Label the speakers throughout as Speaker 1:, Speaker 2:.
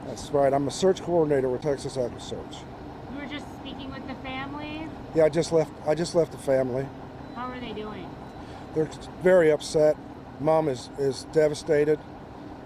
Speaker 1: That's right. I'm a search coordinator with Texas Equusearch.
Speaker 2: You were just speaking with the family.
Speaker 1: Yeah, I just left the family.
Speaker 2: How are they doing?
Speaker 1: They're very upset. Mom is devastated,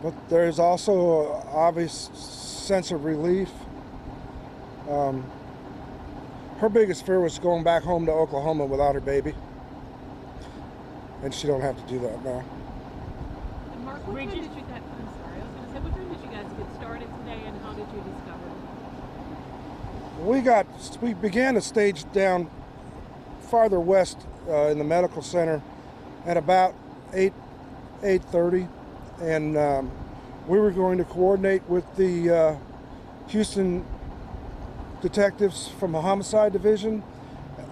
Speaker 1: but there's also an obvious sense of relief. Her biggest fear was going back home to Oklahoma without her baby, and she don't have to do that now.
Speaker 3: And Mark, what time did you guys? I'm sorry, I was going to say, what time did you guys get started today, and how did you discover?
Speaker 1: We began to stage down farther west in the medical center at about 8:30, and we were going to coordinate with the Houston detectives from the homicide division.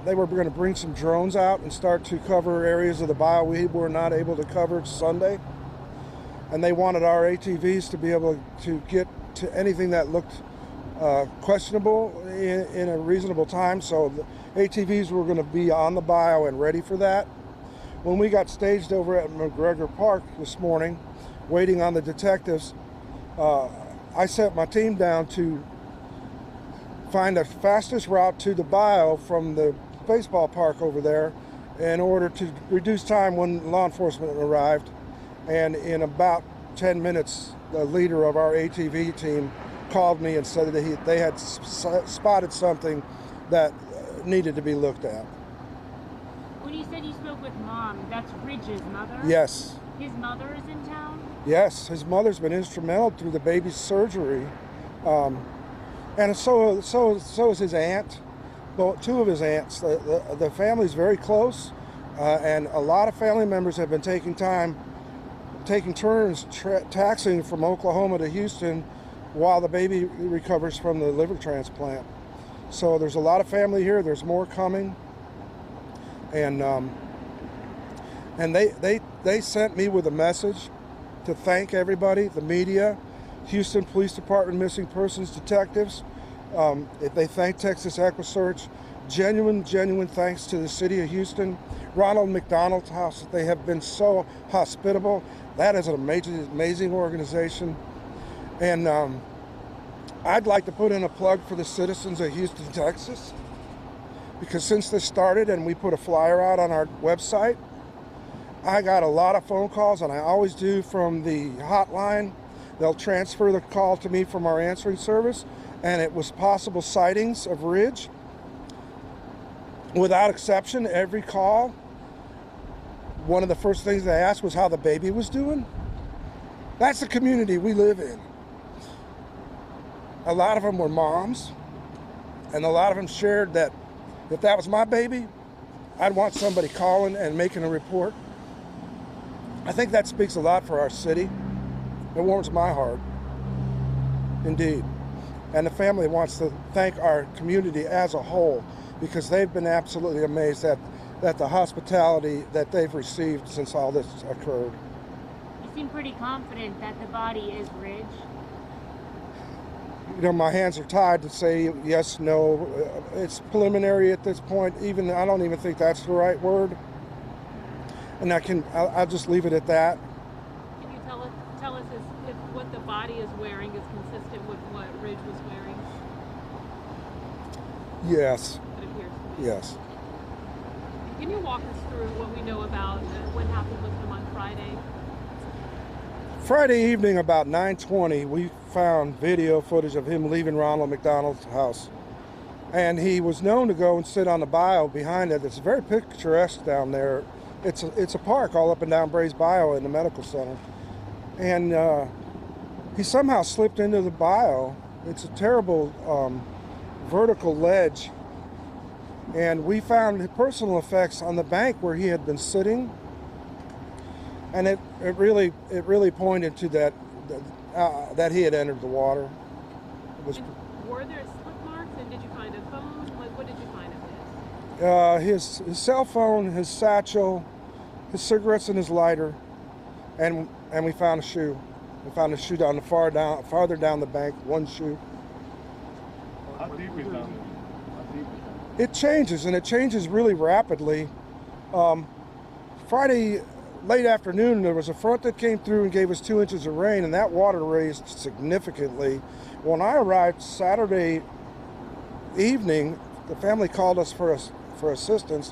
Speaker 1: They were going to bring some drones out and start to cover areas of the bayou we were not able to cover Sunday, and they wanted our ATVs to be able to get to anything that looked questionable in a reasonable time. So the ATVs were going to be on the bayou and ready for that. When we got staged over at McGregor Park this morning, waiting on the detectives, I sent my team down to find the fastest route to the bayou from the baseball park over there in order to reduce time when law enforcement arrived. And in about 10 minutes, the leader of our ATV team called me and said that they had spotted something that needed to be looked at.
Speaker 2: When you said you spoke with Mom, that's Ridge's mother?
Speaker 1: Yes.
Speaker 2: His mother is in town?
Speaker 1: Yes, his mother's been instrumental through the baby's surgery. And so is his aunt, well, two of his aunts. The family's very close, and a lot of family members have been taking turns taxiing from Oklahoma to Houston while the baby recovers from the liver transplant. So there's a lot of family here. There's more coming, and they sent me with a message to thank everybody, the media, Houston Police Department missing persons detectives. They thank Texas Equusearch. Genuine thanks to the city of Houston, Ronald McDonald's House. They have been so hospitable. That is an amazing organization. And I'd like to put in a plug for the citizens of Houston, Texas, because since this started and we put a flyer out on our website, I got a lot of phone calls, and I always do, from the hotline. They'll transfer the call to me from our answering service, and it was possible sightings of Ridge. Without exception, every call, one of the first things they asked was how the baby was doing. That's the community we live in. A lot of them were moms, and a lot of them shared that if that was my baby, I'd want somebody calling and making a report. I think that speaks a lot for our city. It warms my heart, indeed. And the family wants to thank our community as a whole, because they've been absolutely amazed at the hospitality that they've received since all this occurred.
Speaker 2: You seem pretty confident that the body is Ridge.
Speaker 1: You know, my hands are tied to say yes, no. It's preliminary at this point. I don't even think that's the right word. And I'll just leave it at that.
Speaker 3: Can you tell us if what the body is wearing is consistent with what Ridge was wearing?
Speaker 1: Yes.
Speaker 3: It appears to be.
Speaker 1: Yes.
Speaker 3: Can you walk us through what we know about what happened with him on Friday?
Speaker 1: Friday evening, about 9:20, we found video footage of him leaving Ronald McDonald's house. And he was known to go and sit on the bayou behind it. It's very picturesque down there. It's a park all up and down Brays Bayou in the medical center. And he somehow slipped into the bayou. It's a terrible vertical ledge. And we found personal effects on the bank where he had been sitting. And it really pointed to that he had entered the water. It was.
Speaker 3: Were there slip marks, and did you find a phone? What did you find of his?
Speaker 1: His cell phone, his satchel, his cigarettes, and his lighter, and we found a shoe. We found a shoe farther down the bank. One shoe.
Speaker 4: How deep is down there?
Speaker 1: It changes, and it changes really rapidly. Friday, late afternoon, there was a front that came through and gave us 2 inches of rain, and that water raised significantly. When I arrived Saturday evening, the family called us for assistance.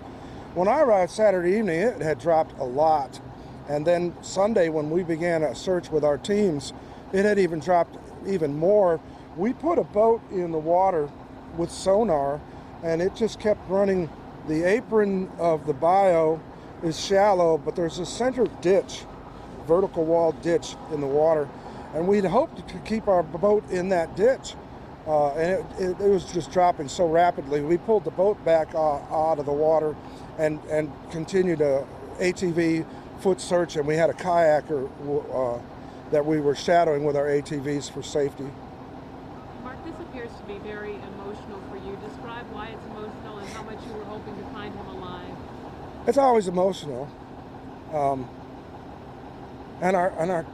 Speaker 1: When I arrived Saturday evening, it had dropped a lot. And then Sunday, when we began a search with our teams, it had even dropped even more. We put a boat in the water with sonar, and it just kept running. The apron of the bayou is shallow, but there's a center ditch, vertical wall ditch in the water, and we'd hoped to keep our boat in that ditch, and it was just dropping so rapidly. We pulled the boat back out of the water and continued a ATV foot search, and we had a kayaker that we were shadowing with our ATVs for safety.
Speaker 3: Mark, this appears to be very emotional for you. Describe why it's emotional and how much you were hoping to find him alive.
Speaker 1: It's always emotional, and our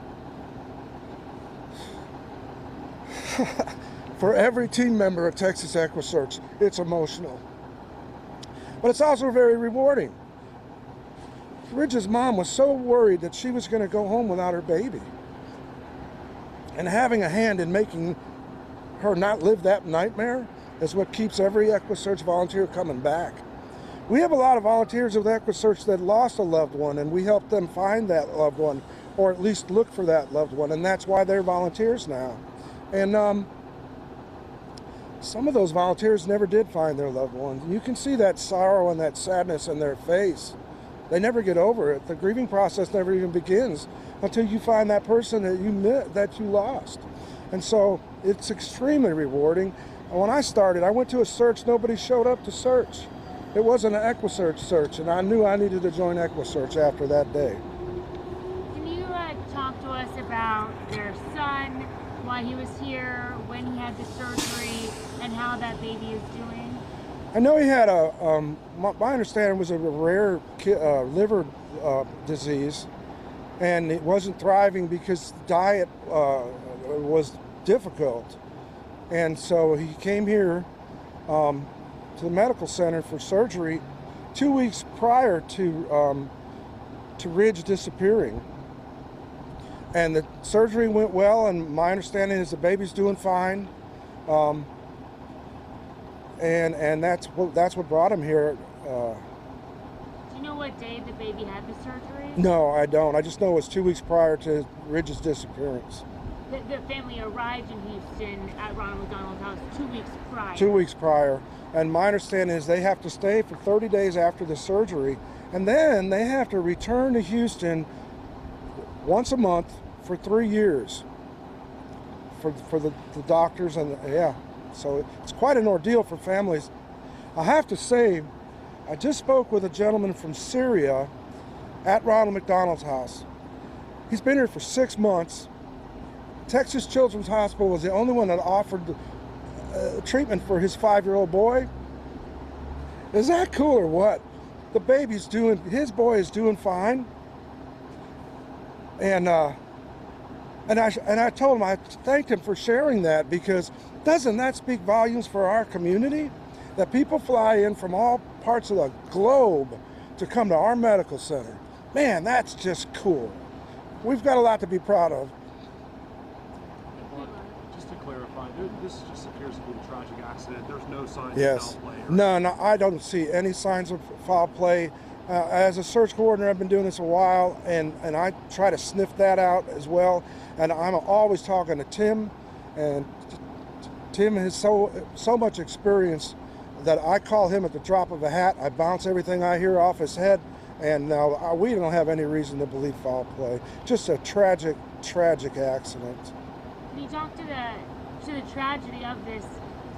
Speaker 1: for every team member at Texas Equusearch, it's emotional, but it's also very rewarding. Ridge's mom was so worried that she was going to go home without her baby, and having a hand in making her not live that nightmare is what keeps every Equusearch volunteer coming back. We have a lot of volunteers with Equusearch that lost a loved one, and we help them find that loved one, or at least look for that loved one, and that's why they're volunteers now. And some of those volunteers never did find their loved ones. You can see that sorrow and that sadness in their face. They never get over it. The grieving process never even begins until you find that person that you lost. And so it's extremely rewarding. And when I started, I went to a search, nobody showed up to search. It wasn't an Equusearch search, and I knew I needed to join Equusearch after that day.
Speaker 2: Can you talk to us about their son, why he was here, when he had the surgery, and how that baby is doing?
Speaker 1: I know he had my understanding was a rare liver disease, and it wasn't thriving because diet was difficult. And so he came here to the medical center for surgery 2 weeks prior to Ridge disappearing. And the surgery went well, and my understanding is the baby's doing fine. And that's what brought him here.
Speaker 2: Do you know what day the baby had the surgery?
Speaker 1: No, I don't. I just know it was 2 weeks prior to Ridge's disappearance.
Speaker 2: The family arrived in Houston at Ronald McDonald's house 2 weeks prior.
Speaker 1: 2 weeks prior. And my understanding is they have to stay for 30 days after the surgery, and then they have to return to Houston once a month for 3 years for the doctors. And yeah, so it's quite an ordeal for families. I have to say, I just spoke with a gentleman from Syria at Ronald McDonald's house. He's been here for 6 months. Texas Children's Hospital was the only one that offered treatment for his 5-year-old boy. Is that cool or what? The baby's doing, his boy is doing fine. And I told him, I thanked him for sharing that, because doesn't that speak volumes for our community? That people fly in from all parts of the globe to come to our medical center. Man, that's just cool. We've got a lot to be proud of.
Speaker 4: Just to clarify, this just appears to be a tragic accident. There's no signs
Speaker 1: Yes.
Speaker 4: of foul play.
Speaker 1: No, I don't see any signs of foul play. As a search coordinator, I've been doing this a while, and I try to sniff that out as well. And I'm always talking to Tim, and Tim has so much experience that I call him at the drop of a hat. I bounce everything I hear off his head, and now we don't have any reason to believe foul play. Just a tragic accident.
Speaker 2: Can you talk to the tragedy of this,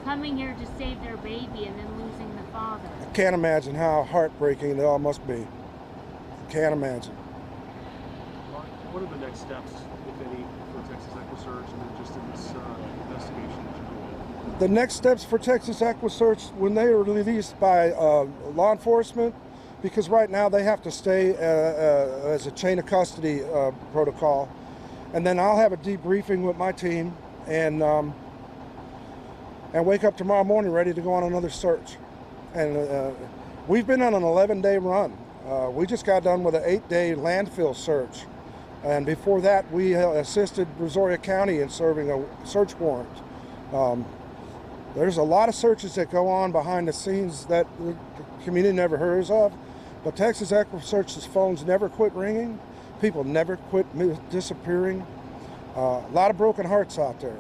Speaker 2: coming here to save their baby and then losing the father?
Speaker 1: I can't imagine how heartbreaking it all must be. Can't imagine.
Speaker 4: Mark, what are the next steps, if any, for Texas Equusearch and then just in this investigation in general?
Speaker 1: The next steps for Texas Equusearch, when they are released by law enforcement, because right now they have to stay as a chain of custody protocol, and then I'll have a debriefing with my team and wake up tomorrow morning ready to go on another search. And we've been on an 11-day run. We just got done with an 8-day landfill search. And before that, we assisted Brazoria County in serving a search warrant. There's a lot of searches that go on behind the scenes that the community never hears of. But Texas Equusearch's phones never quit ringing. People never quit disappearing. A lot of broken hearts out there.